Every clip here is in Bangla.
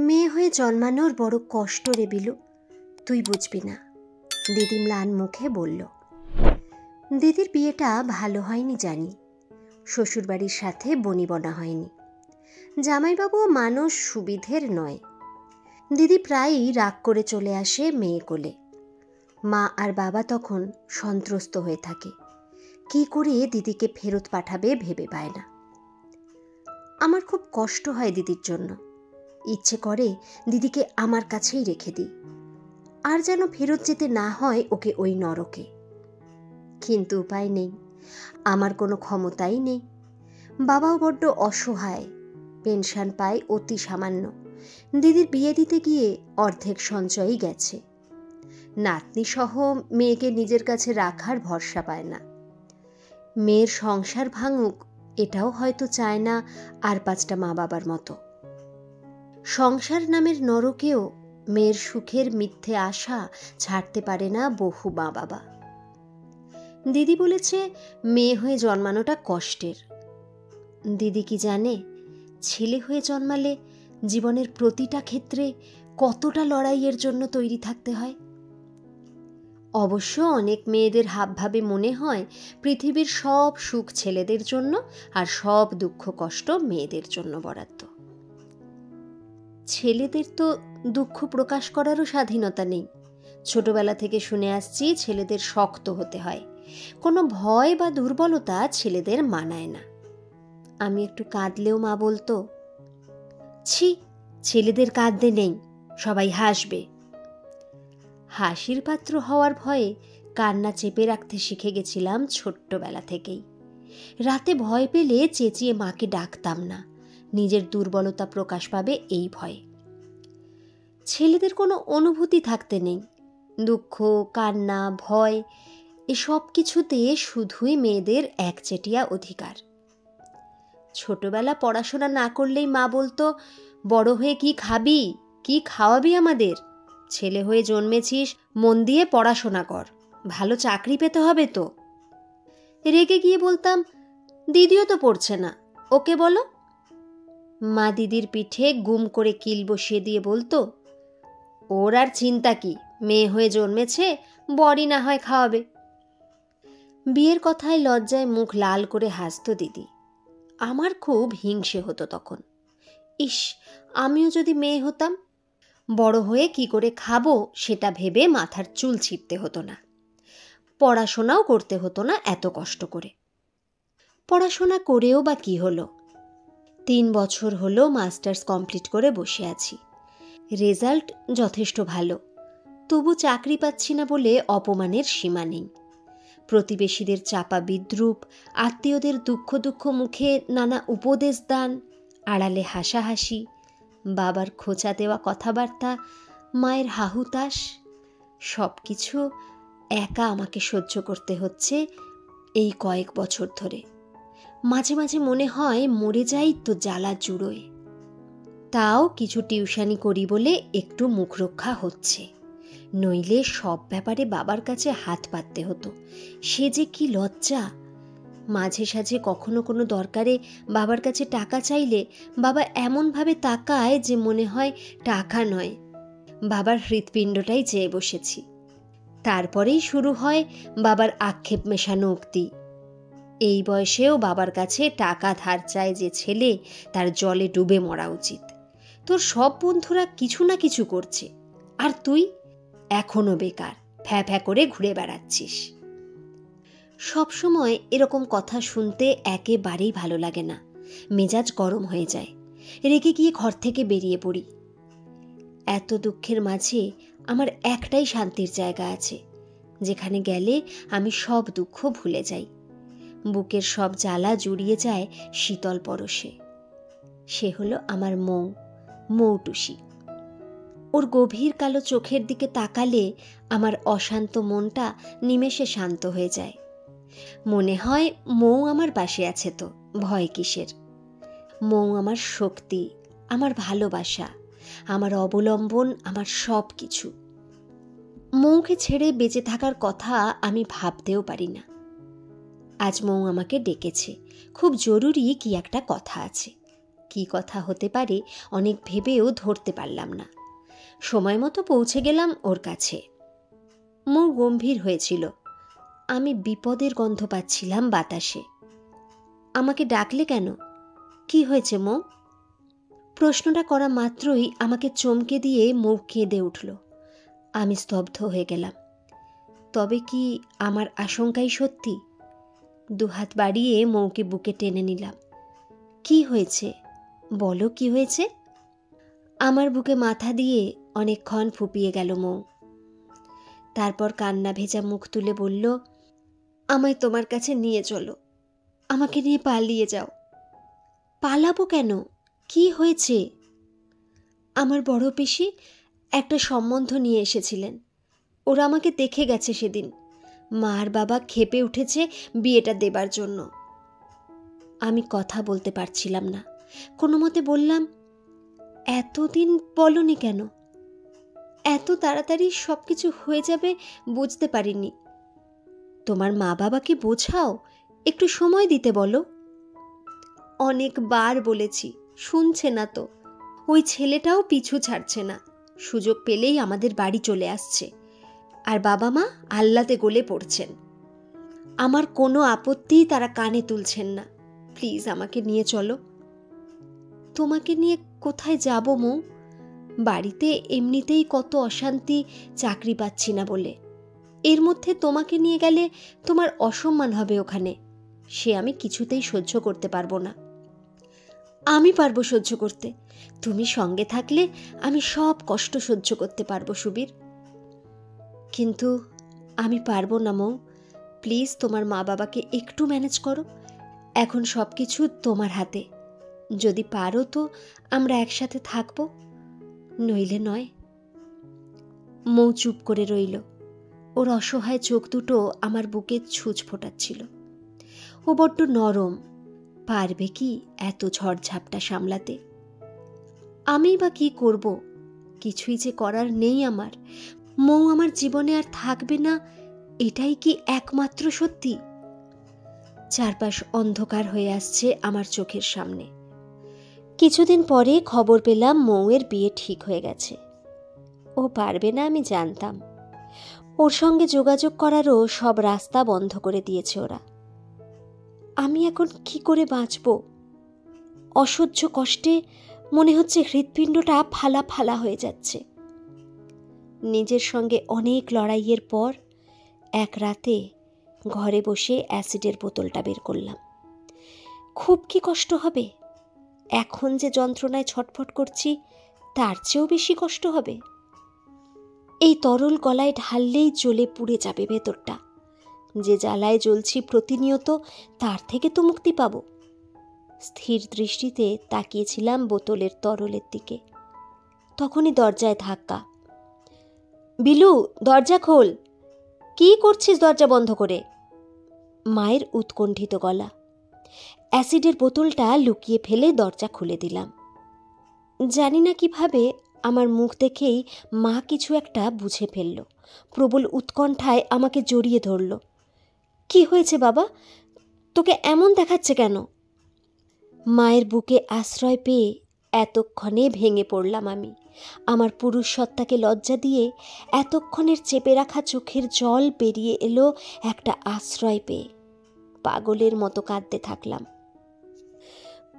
মেয়ে হয়ে জন্মানোর বড় কষ্ট রে বিলু, তুই বুঝবি না, দিদি ম্লান মুখে বলল। দিদির বিয়েটা ভালো হয়নি জানি, শ্বশুরবাড়ির সাথে বনিবনা হয়নি। জামাইবাবুও মানুষ সুবিধের নয়। দিদি প্রায়ই রাগ করে চলে আসে মেয়ে কোলে। মা আর বাবা তখন সন্ত্রস্ত হয়ে থাকে, কি করে দিদিকে ফেরত পাঠাবে ভেবে পায় না। আমার খুব কষ্ট হয় দিদির জন্য, ইচ্ছে করে দিদিকে আমার কাছেই রেখে দিই, আর যেন ফেরত যেতে না হয় ওকে ওই নরকে। কিন্তু উপায় নেই, আমার কোনো ক্ষমতাই নেই। বাবাও বড্ড অসহায়, পেনশন পায় অতি সামান্য। দিদির বিয়ে দিতে গিয়ে অর্ধেক সঞ্চয়ই গেছে। নাতনি সহ মেয়েকে নিজের কাছে রাখার ভরসা পায় না। মেয়ের সংসার ভাঙুক এটাও হয়তো চায় না আর 5টা মা বাবার মতো। সংসার নামের নরকেও মেয়ের সুখের মিথ্যে আশা ছাড়তে পারে না বহু মা বাবা। দিদি বলেছে মেয়ে হয়ে জন্মানোটা কষ্টের। দিদি কি জানে ছেলে হয়ে জন্মালে জীবনের প্রতিটা ক্ষেত্রে কতটা লড়াইয়ের জন্য তৈরি থাকতে হয়। অবশ্য অনেক মেয়েদের হাবভাবে মনে হয় পৃথিবীর সব সুখ ছেলেদের জন্য আর সব দুঃখ কষ্ট মেয়েদের জন্য বরাদ্দ। ছেলেদের তো দুঃখ প্রকাশ করারও স্বাধীনতা নেই। ছোটবেলা থেকে শুনে আসছি ছেলেদের শক্ত হতে হয়, কোনো ভয় বা দুর্বলতা ছেলেদের মানায় না। আমি একটু কাঁদলেও মা বলতো, ছি, ছেলেদের কাঁদতে নেই, সবাই হাসবে। হাসির পাত্র হওয়ার ভয়ে কান্না চেপে রাখতে শিখে গেছিলাম ছোট্টবেলা থেকেই। রাতে ভয় পেলে চেঁচিয়ে মাকে ডাকতাম না, নিজের দুর্বলতা প্রকাশ পাবে এই ভয়ে। ছেলেদের কোনো অনুভূতি থাকতে নেই, দুঃখ, কান্না, ভয় এসব কিছুতে শুধুই মেয়েদের একচেটিয়া অধিকার। ছোটবেলা পড়াশোনা না করলেই মা বলতো, বড় হয়ে কি খাবি, কি খাওয়াবি আমাদের? ছেলে হয়ে জন্মেছিস, মন দিয়ে পড়াশোনা কর, ভালো চাকরি পেতে হবে তো। রেগে গিয়ে বলতাম, দিদিও তো পড়ছে না, ওকে বলো। মা দিদির পিঠে গুম করে কিল বসিয়ে দিয়ে বলতো, ওর আর চিন্তা কি, মেয়ে হয়ে জন্মেছে, বড়ি না হয় খাওয়াবে। বিয়ের কথায় লজ্জায় মুখ লাল করে হাসতো দিদি। আমার খুব হিংসে হতো তখন। ইস, আমিও যদি মেয়ে হতাম, বড় হয়ে কি করে খাবো সেটা ভেবে মাথার চুল ছিঁড়তে হতো না, পড়াশোনাও করতে হতো না এত কষ্ট করে। পড়াশোনা করেও বা কি হলো? 3 বছর হলো মাস্টার্স কমপ্লিট করে বসে আছি। রেজাল্ট যথেষ্ট ভালো, তবু চাকরি পাচ্ছি না বলে অপমানের সীমা নেই। প্রতিবেশীদের চাপা বিদ্রূপ, আত্মীয়দের দুঃখ মুখে নানা উপদেশ দান, আড়ালে হাসাহাসি, বাবার খোঁচা দেওয়া কথাবার্তা, মায়ের হাহুতাশ, সব কিছু একা আমাকে সহ্য করতে হচ্ছে এই কয়েক বছর ধরে। মাঝে মাঝে মনে হয় মরে যাই তো জ্বালা জুড়োয়। তাও কিছু টিউশনি করি বলে একটু মুখ রক্ষা হচ্ছে, নইলে সব ব্যাপারে বাবার কাছে হাত পাততে হতো। সে যে কি লজ্জা! মাঝে সাঝে কখনো কোনো দরকারে বাবার কাছে টাকা চাইলে বাবা এমনভাবে তাকায় যে মনে হয় টাকা নয়, বাবার হৃৎপিণ্ডটাই চেয়ে বসেছি। তারপরেই শুরু হয় বাবার আক্ষেপ মেশানো উক্তি, এই বয়সেও বাবার কাছে টাকা ধার চায় যে ছেলে, তার জলে ডুবে মরা উচিত। তোর সব বন্ধুরা কিছু না কিছু করছে, আর তুই এখনো বেকার ফ্যাঁ ফ্যাঁ করে ঘুরে বেড়াচ্ছিস। সবসময় এরকম কথা শুনতে একেবারেই ভালো লাগে না, মেজাজ গরম হয়ে যায়। রেগে গিয়ে ঘর থেকে বেরিয়ে পড়ি। এত দুঃখের মাঝে আমার একটাই শান্তির জায়গা আছে, যেখানে গেলে আমি সব দুঃখ ভুলে যাই, বুকের সব জ্বালা জুড়িয়ে যায় শীতল পরশে। সে হলো আমার মৌটুসি। ওর গভীর কালো চোখের দিকে তাকালে আমার অশান্ত মনটা নিমেষে শান্ত হয়ে যায়। মনে হয় মৌ আমার পাশে আছে, তো ভয় কিসের? মৌ আমার শক্তি, আমার ভালোবাসা, আমার অবলম্বন, আমার সব কিছু। মৌকে ছেড়ে বেঁচে থাকার কথা আমি ভাবতেও পারি না। আজ মৌ আমাকে ডেকেছে, খুব জরুরি কি একটা কথা আছে। কি কথা হতে পারে অনেক ভেবেও ধরতে পারলাম না। সময় মতো পৌঁছে গেলাম ওর কাছে। মৌ গম্ভীর হয়েছিল। আমি বিপদের গন্ধ পাচ্ছিলাম বাতাসে। আমাকে ডাকলে কেন? কি হয়েছে মৌ? প্রশ্নটা করা মাত্রই আমাকে চমকে দিয়ে মৌ কেঁদে উঠল। আমি স্তব্ধ হয়ে গেলাম। তবে কি আমার আশঙ্কাই সত্যি? দুহাত বাড়িয়ে মৌকে বুকে টেনে নিলাম। কি হয়েছে বলো, কি হয়েছে? আমার বুকে মাথা দিয়ে অনেকক্ষণ ফুপিয়ে গেল মৌ। তারপর কান্না ভেজা মুখ তুলে বলল, আমায় তোমার কাছে নিয়ে চলো, আমাকে নিয়ে পালিয়ে যাও। পালাবো কেন? কি হয়েছে? আমার বড় পিসি একটা সম্বন্ধ নিয়ে এসেছিলেন। ওরা আমাকে দেখে গেছে সেদিন। মা আর বাবা ক্ষেপে উঠেছে বিয়েটা দেবার জন্য। আমি কথা বলতে পারছিলাম না। কোনো মতে বললাম, এতদিন বলনি কেন? এত তাড়াতাড়ি সব কিছু হয়ে যাবে বুঝতে পারিনি। তোমার মা বাবাকে বোঝাও, একটু সময় দিতে বলো। অনেকবার বলেছি, শুনছে না তো। ওই ছেলেটাও পিছু ছাড়ছে না। সুযোগ পেলেই আমাদের বাড়ি চলে আসছে। আর বাবা মা আহ্লাদে গলে পড়ছেন। আমার কোনো আপত্তিই তারা কানে তুলছেন না। প্লিজ আমাকে নিয়ে চলো। তোমাকে নিয়ে কোথায় যাব মৌ? বাড়িতে এমনিতেই কত অশান্তি, চাকরি পাচ্ছি না বলে। এর মধ্যে তোমাকে নিয়ে গেলে তোমার অসম্মান হবে ওখানে। সে আমি কিছুতেই সহ্য করতে পারবো না। আমি পারবো সহ্য করতে। তুমি সঙ্গে থাকলে আমি সব কষ্ট সহ্য করতে পারবো সুবীর। কিন্তু আমি পারবো না মৌ। প্লিজ তোমার মা বাবাকে একটু ম্যানেজ করো। এখন সব কিছু তোমার হাতে। যদি পারো তো আমরা একসাথে থাকবো, নইলে নয়। মৌ চুপ করে রইল। ওর অসহায় চোখ দুটো আমার বুকে ছুঁচ ফোটাচ্ছিল। ও বড্ড নরম। পারবে কি এত ঝড়ঝাপটা সামলাতে? আমি বা কি করব? কিছুই যে করার নেই আমার। মৌ আমার জীবনে আর থাকবে না, এটাই কি একমাত্র সত্যি? চারপাশ অন্ধকার হয়ে আসছে আমার চোখের সামনে। কিছুদিন পরে খবর পেলাম মৌয়ের বিয়ে ঠিক হয়ে গেছে। ও পারবে না আমি জানতাম। ওর সঙ্গে যোগাযোগ করারও সব রাস্তা বন্ধ করে দিয়েছে ওরা। আমি এখন কি করে বাঁচব? অসহ্য কষ্টে মনে হচ্ছে হৃৎপিণ্ডটা ফালা ফালা হয়ে যাচ্ছে। নিজের সঙ্গে অনেক লড়াইয়ের পর এক রাতে ঘরে বসে অ্যাসিডের বোতলটা বের করলাম। খুব কি কষ্ট হবে? এখন যে যন্ত্রণায় ছটফট করছি তার চেয়েও বেশি কষ্ট হবে। এই তরল গলায় ঢাললেই জ্বলে পুড়ে যাবে ভেতরটা। যে জ্বালায় জ্বলছি প্রতিনিয়ত, তার থেকে তো মুক্তি পাব। স্থির দৃষ্টিতে তাকিয়েছিলাম বোতলের তরলের দিকে। তখনই দরজায় ধাক্কা। বিলু, দরজা খোল। কি করছিস দরজা বন্ধ করে? মায়ের উৎকণ্ঠিত গলা। অ্যাসিডের বোতলটা লুকিয়ে ফেলে দরজা খুলে দিলাম। জানি না কিভাবে আমার মুখ দেখেই মা কিছু একটা বুঝে ফেলল। প্রবল উৎকণ্ঠায় আমাকে জড়িয়ে ধরল। কি হয়েছে বাবা? তোকে এমন দেখাচ্ছে কেন? মায়ের বুকে আশ্রয় পেয়ে এতক্ষণে ভেঙে পড়লাম আমি। আমার পুরুষ সত্তাকে লজ্জা দিয়ে এতক্ষণের চেপে রাখা চোখের জল বেরিয়ে এলো একটা আশ্রয় পেয়ে। পাগলের মতো কাঁদতে থাকলাম।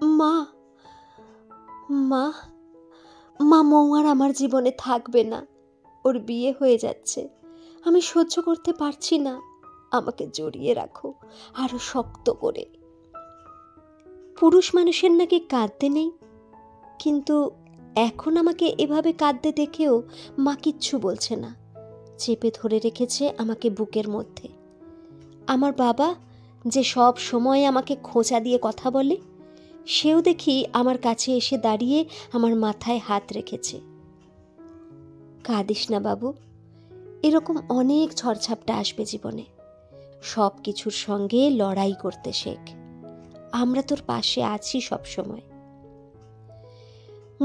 মা, মা, মা, মৌ আর আমার জীবনে থাকবে না। ওর বিয়ে হয়ে যাচ্ছে। আমি সহ্য করতে পারছি না। আমাকে জড়িয়ে রাখো আরো শক্ত করে। পুরুষ মানুষের নাকি কাঁদতে নেই, কিন্তু এখন আমাকে এভাবে কাঁদতে দেখেও মা কিচ্ছু বলছে না। চেপে ধরে রেখেছে আমাকে বুকের মধ্যে। আমার বাবা যে সব সময় আমাকে খোঁচা দিয়ে কথা বলে, সেও দেখি আমার কাছে এসে দাঁড়িয়ে আমার মাথায় হাত রেখেছে। কাঁদিস না বাবু, এরকম অনেক ঝড়ঝাপটা আসবে জীবনে। সব কিছুর সঙ্গে লড়াই করতে শেখ। আমরা তোর পাশে আছি সব সময়।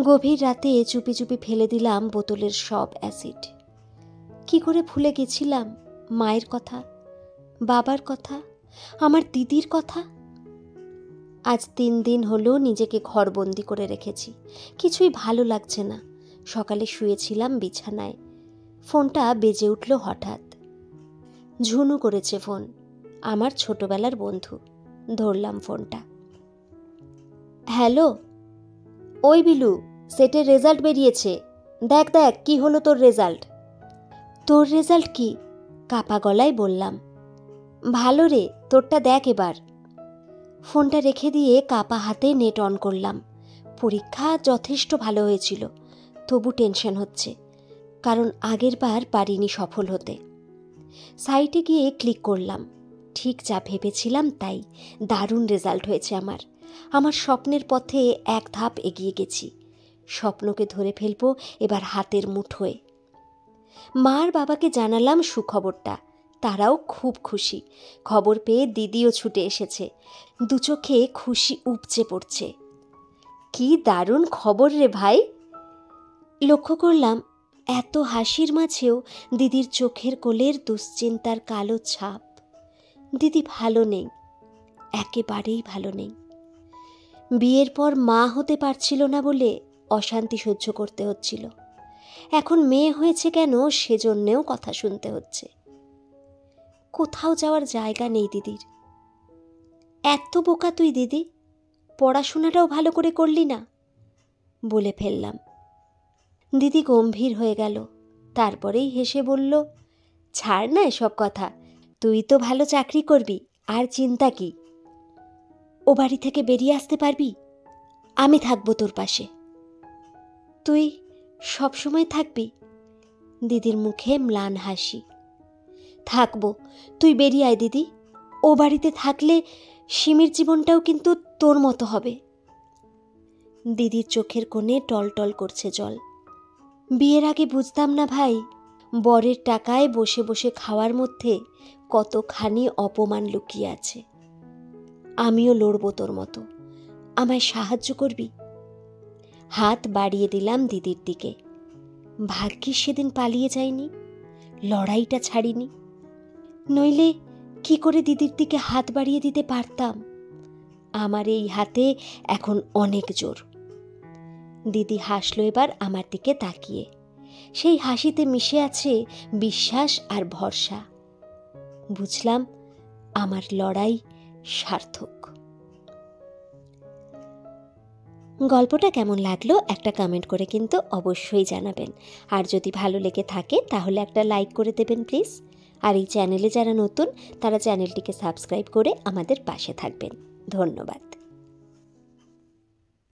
গভীর রাতে চুপি চুপি ফেলে দিলাম বোতলের সব অ্যাসিড। কি করে ভুলে গেছিলাম মায়ের কথা, বাবার কথা, আমার দিদির কথা। আজ 3 দিন হলো নিজেকে ঘরবন্দি করে রেখেছি, কিছুই ভালো লাগছে না। সকালে শুয়েছিলাম বিছানায়, ফোনটা বেজে উঠল হঠাৎ। ঝুনু করেছে ফোন, আমার ছোটবেলার বন্ধু। ধরলাম ফোনটা। হ্যালো। ওই বিলু, সেটের রেজাল্ট বেরিয়েছে, দেখ দেখ কি হলো তোর রেজাল্ট। তোর রেজাল্ট কি? কাপা গলায় বললাম। ভালো রে, তোরটা দেখ এবার। ফোনটা রেখে দিয়ে কাপা হাতে নেট অন করলাম। পরীক্ষা যথেষ্ট ভালো হয়েছিল, তবু টেনশন হচ্ছে, কারণ আগের বার পারিনি সফল হতে। সাইটে গিয়ে ক্লিক করলাম, ঠিক যা ভেবেছিলাম তাই। দারুণ রেজাল্ট হয়েছে আমার। আমার স্বপ্নের পথে এক ধাপ এগিয়ে গেছি। স্বপ্নকে ধরে ফেলবো এবার হাতের মুঠোয়। মার বাবাকে জানালাম সুখবরটা, তারাও খুব খুশি। খবর পেয়ে দিদিও ছুটে এসেছে, দু চোখে খুশি উপচে পড়ছে। কি দারুণ খবর রে ভাই। লক্ষ্য করলাম এত হাসির মাঝেও দিদির চোখের কোলের দুশ্চিন্তার কালো ছাপ। দিদি ভালো নেই, একেবারেই ভালো নেই। বিয়ের পর মা হতে পারছিল না বলে অশান্তি সহ্য করতে হচ্ছিল। এখন মেয়ে হয়েছে কেন সেজন্যেও কথা শুনতে হচ্ছে। কোথাও যাওয়ার জায়গা নেই দিদির। এত বোকা তুই দিদি, পড়াশোনাটাও ভালো করে করলি না, বলে ফেললাম। দিদি গম্ভীর হয়ে গেল, তারপরেই হেসে বলল, ছাড় না এসব কথা, তুই তো ভালো চাকরি করবি, আর চিন্তা কি। ও বাড়ি থেকে বেরিয়ে আসতে পারবি, আমি থাকবো তোর পাশে। তুই সবসময় থাকবি? দিদির মুখে ম্লান হাসি। থাকবো, তুই বেরিয়ে আয় দিদি। ও বাড়িতে থাকলে সিমির জীবনটাও কিন্তু তোর মতো হবে। দিদির চোখের কোণে টলটল করছে জল। বিয়ের আগে বুঝতাম না ভাই, বরের টাকায় বসে বসে খাওয়ার মধ্যে কতখানি অপমান লুকিয়ে আছে। আমিও লড়বো তোর মতো, আমায় সাহায্য করবি? হাত বাড়িয়ে দিলাম দিদির দিকে। ভাগ্যিস সেদিন পালিয়ে যায়নি, লড়াইটা ছাড়িনি, নইলে কি করে দিদির দিকে হাত বাড়িয়ে দিতে পারতাম। আমার এই হাতে এখন অনেক জোর। দিদি হাসলো এবার আমার দিকে তাকিয়ে। সেই হাসিতে মিশে আছে বিশ্বাস আর ভরসা। বুঝলাম আমার লড়াই সার্থক। গল্পটা কেমন লাগলো একটা কমেন্ট করে কিন্তু অবশ্যই জানাবেন। আর যদি ভালো লেগে থাকে তাহলে একটা লাইক করে দেবেন প্লিজ। আর এই চ্যানেলে যারা নতুন তারা চ্যানেলটিকে সাবস্ক্রাইব করে আমাদের পাশে থাকবেন। ধন্যবাদ।